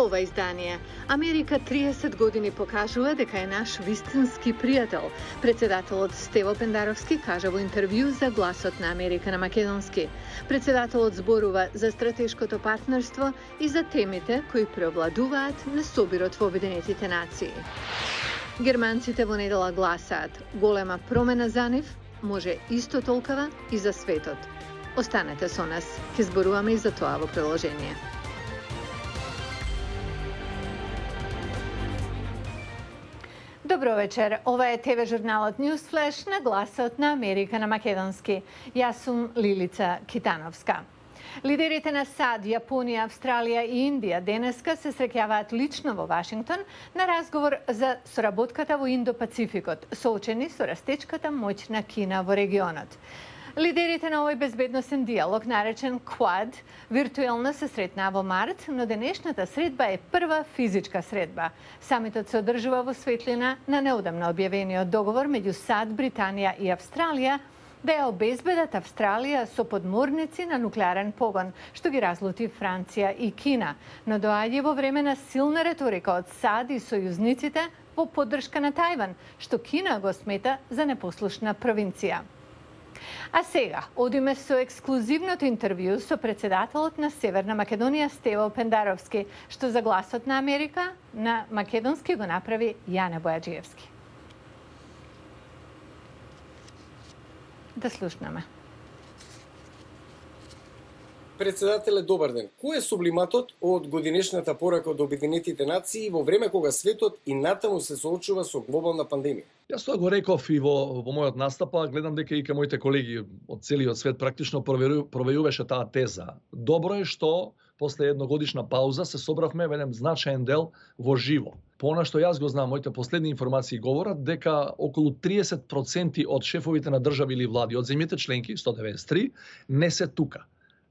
Во ова издание, Америка 30 години покажува дека е наш вистински пријател. Председателот Стево Пендаровски кажа во интервју за Гласот на Америка на македонски. Председателот зборува за стратешкото партнерство и за темите кои преовладуваат на собирот во Обединетите нации. Германците во недела гласаат: голема промена за нив може исто толкова и за светот. Останете со нас, ќе зборуваме и за тоа во приложение. Добро вечер, ова е ТВ журналот Newsflash на Гласот на Америка на македонски. Јас сум Лилица Китановска. Лидерите на САД, Јапонија, Австралија и Индија денеска се среќаваат лично во Вашингтон на разговор за соработката во Индо-Пацификот, соочени со растечката моќ на Кина во регионот. Лидерите на овој безбедносен диалог, наречен Quad, виртуелно се сретнаа во март, но денешната средба е прва физичка средба. Самитот се одржува во светлина на неодамно објавениот договор меѓу САД, Британија и Австралија да ја обезбедат Австралија со подморници на нуклеарен погон, што ги разлути Франција и Кина, но доаѓа во време на силна реторика од САД и сојузниците во поддршка на Тајван, што Кина го смета за непослушна провинција. А сега, одиме со ексклузивното интервју со председателот на Северна Македонија Стево Пендаровски, што за Гласот на Америка на македонски го направи Јане Бојаджиевски. Да слушнеме. Председателе, добар ден. Кој е сублиматот од годинешната порака од Обединетите нации во време кога светот и натаму се соочува со глобална пандемија? Јас тоа го реков и во мојот настапа, гледам дека и ка моите колеги од целиот свет практично проверуваше таа теза. Добро е што после едногодишна пауза се собравме во еден значаен дел во живо. По она што јас го знам, моите последни информации говорат дека околу 30% од шефовите на држави или влади од земјите членки, 193, не се тука.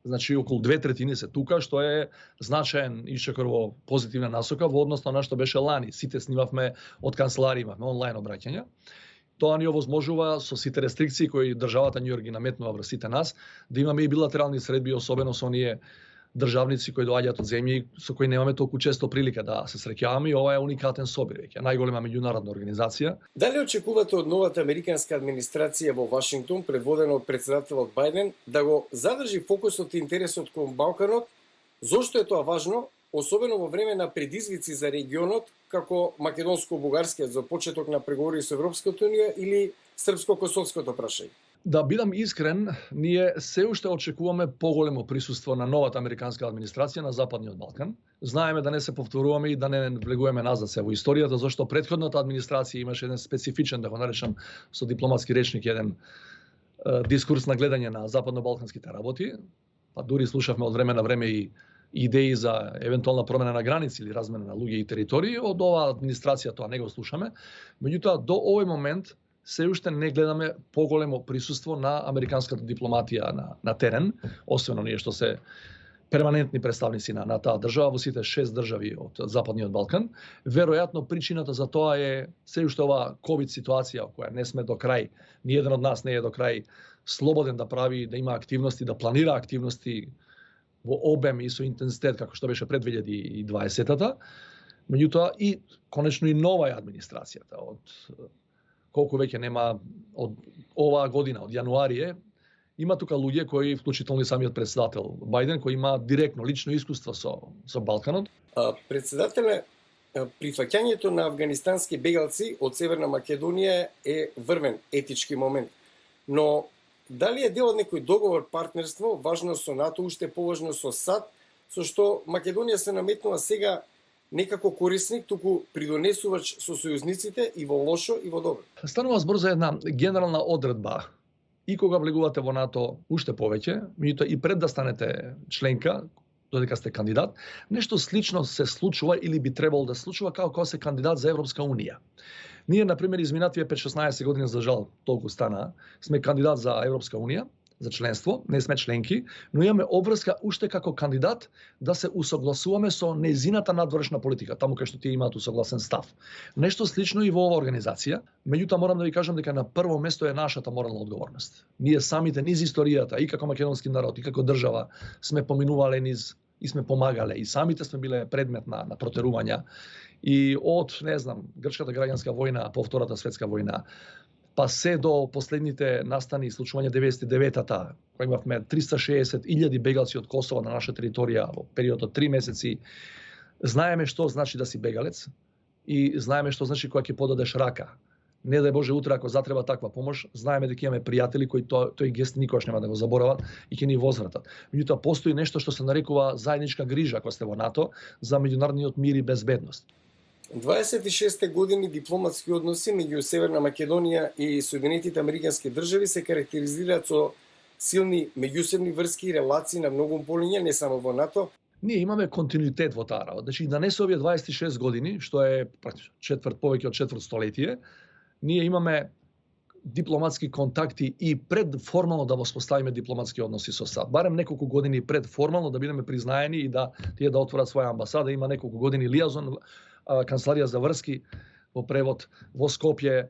Значи, околу 2/3 се тука, што е значаен ишчекор во позитивна насока во однос на што беше лани. Сите снимавме од канцеларија, имавме онлайн обраќања. Тоа ни овозможува со сите рестрикции кои државата Њујорк ги наметнува врз сите нас, да имаме и билатерални средби, особено со оние државници кои доаѓаат од земји со кои немаме толку често прилика да се среќаваме, и ова е уникатен собир, веќе најголема меѓународна организација. Дали очекувате од новата американска администрација во Вашингтон, предводена од председателот Бајден, да го задржи фокусот и интересот кон Балканот? Зошто е тоа важно, особено во време на предизвици за регионот, како македонско-бугарскиот за почеток на преговори со Европската унија или српско-косовското прашање? Да бидам искрен, ние се уште очекуваме поголемо присуство на новата американска администрација на Западниот Балкан. Знаеме да не се повторуваме и да не влегуваме назад се во историјата, зашто претходната администрација имаше еден специфичен, да го наречам со дипломатски речник, еден дискурс на гледање на западно-балканските работи. Па дури слушавме од време на време и идеи за евентуална промена на граници или размена на луѓе и територии. Од оваа администрација тоа не го слушаме. Меѓутоа, до овој момент се уште не гледаме поголемо присуство на американската дипломатија на терен, освен оние што се перманентни представници на таа држава во сите 6 држави од Западниот Балкан. Веројатно причината за тоа е се уште оваа ковид ситуација, која не сме до крај, ни еден од нас не е до крај слободен да прави, да има активности, да планира активности во обем и со интензитет како што беше пред 2020-та. Меѓутоа и конечно и нова е администрацијата од колку веќе нема од оваа година, од јануари има тука луѓе кои, вклучително и самиот председател Бајден, кој има директно, лично искуство со Балканот. Председателе, прифаќањето на афганистански бегалци од Северна Македонија е врвен етички момент. Но дали е дел од некој договор, партнерство, важно со НАТО, уште поважно со САД, со што Македонија се наметнува сега некако корисник, туку придонесувач со сојузниците и во лошо и во добро? Станува збор за една генерална одредба. И кога влегувате во НАТО, уште повеќе, меѓутоа и пред да станете членка, додека сте кандидат, нешто слично се случува или би требало да случува како кога се кандидат за Европска унија. Ние, например, изминативе 5-16 години, за жал, толку стана, сме кандидат за Европска унија, за членство, не сме членки, но имаме обврска уште како кандидат да се усогласуваме со незината надворешна политика, таму кај што тие имаат усогласен став. Нешто слично и во оваа организација, меѓутоа морам да ви кажам дека на прво место е нашата морална одговорност. Ние самите низ историјата и како македонски народ и како држава сме поминувале низ и сме помагале и самите сме биле предмет на протерувања и од, не знам, грчката граѓанска војна по Втората светска војна, па се до последните настани и случувања 99-та, кога имавме 360.000 бегалци од Косово на наша територија во период од 3 месеци. Знаеме што значи да си бегалец и знаеме што значи кога ќе подадеш рака. Не дај Боже утре ако затреба таква помош, знаеме дека имаме пријатели кои тој гест никогаш нема да го заборават и ќе ни возвратат. Меѓутоа постои нешто што се нарекува заедничка грижа ако сте во НАТО за меѓународниот мир и безбедност. 26 години дипломатски односи меѓу Северна Македонија и Соединетите Американски држави се карактеризираат со силни меѓусебни врски и релации на многу полиња, не само во НАТО. Ние имаме континуитет во таа работа. Значи, да не се овие 26 години, што е практично повеќе од четврт столетие, ние имаме дипломатски контакти и пред формално да воспоставиме дипломатски односи со САД. Барем неколку години пред формално да бидеме признаени и да тие да отворат своја амбасада. Има неколку години лиазон, канцеларија за врски во превод во Скопје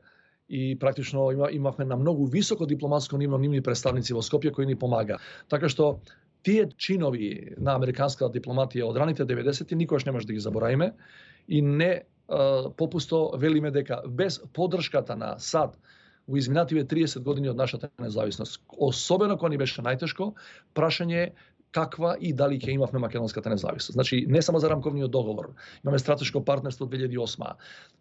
и практично имавме на многу високо дипломатско ниво нивни представници во Скопје кои ни помага. Така што тие чинови на американската дипломатија од раните 90-ти никогаш не може да ги заборавиме и не попусто велиме дека без поддршката на САД во изминативе 30 години од нашата независност, особено кога ни беше најтешко, прашање е каква и дали ќе имавме македонската независност. Значи, не само за рамковниот договор, имаме стратешко партнерство 2008,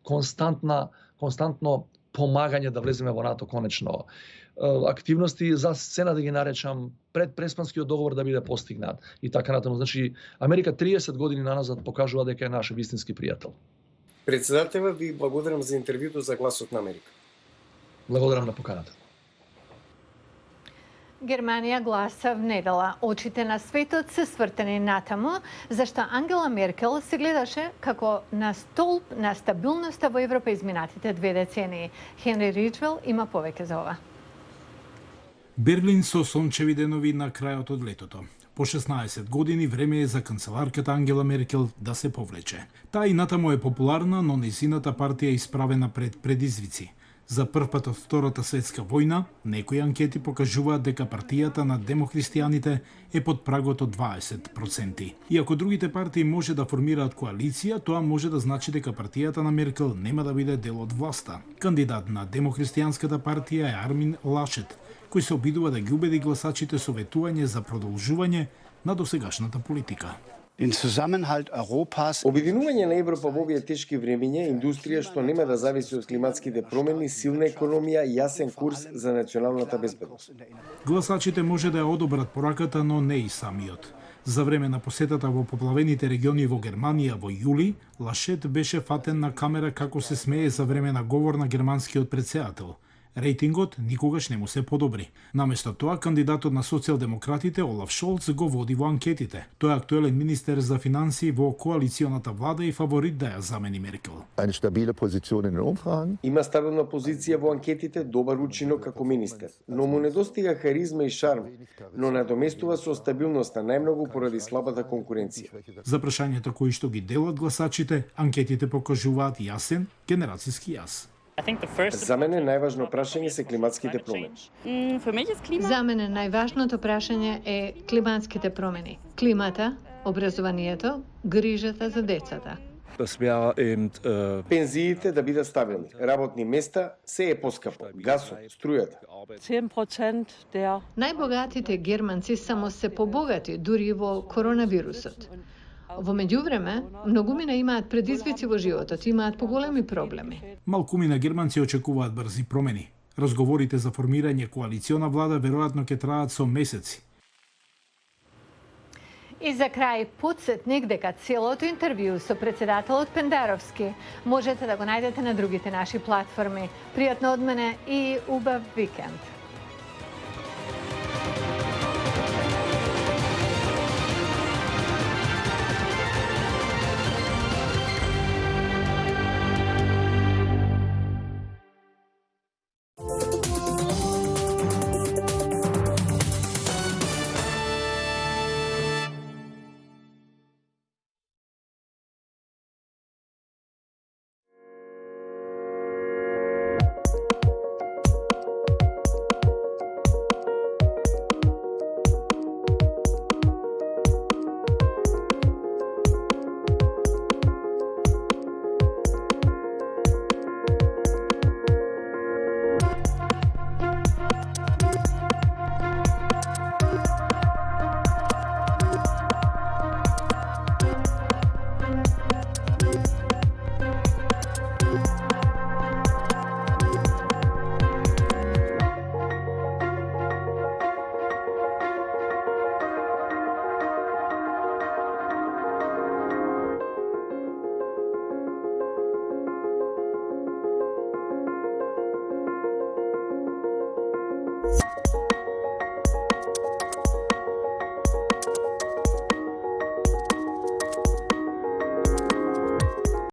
константно помагање да влеземе во НАТО конечно, активности за сцена да ги наречам пред Преспанскиот договор да биде постигнат и така натаму. Значи, Америка 30 години наназад покажува дека е наш вистински пријател. Председателот, ви благодарам за интервјуто за Гласот на Америка. Благодарам на поканата. Германија гласа внедела. Очите на светот се свртени натаму, зашто Ангела Меркел се гледаше како на столб на стабилноста во Европа изминатите 2 децении. Хенри Риджвел има повеќе за ова. Берлин со сончеви денови на крајот од летото. По 16 години време е за канцеларката Ангела Меркел да се повлече. Таа и натаму е популарна, но нејзината партија е исправена пред предизвици. За првпат од Втората светска војна, некои анкети покажуваат дека партијата на демохристијаните е под прагот од 20%. И ако другите партии може да формираат коалиција, тоа може да значи дека партијата на Меркел нема да биде дел од власта. Кандидат на демохристијанската партија е Армин Лашет, кој се обидува да ги убеди гласачите со ветување за продолжување на досегашната политика. Обединување на Европа во овие тешки времиња, индустрија што нема да зависи од климатските промени, силна економија и јасен курс за националната безбедност. Гласачите може да ја одобрат пораката, но не и самиот. За време на посетата во поплавените региони во Германија во јули, Лашет беше фатен на камера како се смее за време на говор на германскиот претседател. Рейтингот никогаш не му се подобри. Наместо тоа, кандидатот на социјалдемократите Олаф Шолц го води во анкетите. Тој е актуелен министер за финансии во коалиционата влада и фаворит да ја замени Меркел. Има стабилна позиција во анкетите, добар учинок како министер, но му недостига харизма и шарм, но надоместува со стабилноста најмногу поради слабата конкуренција. За прашањето кои што ги делат гласачите, анкетите покажуваат јасен генерацијски јас. За мене најважно прашање се климатските промени. За мене најважното прашање е климатските промени. Климата, образованието, грижата за децата. Пензиите да бидат стабилни, работни места се е поскапо, гасот, струјата. Најбогатите германци само се побогати дури во коронавирусот. Во меѓувреме, многумина имаат предизвици во животот, имаат поголеми проблеми. Малкумина германци очекуваат брзи промени. Разговорите за формирање коалициона влада веројатно ќе траат со месеци. И за крај, подсетник дека целото интервју со председателот Пендаровски можете да го најдете на другите наши платформи. Пријатно од мене и убав викенд.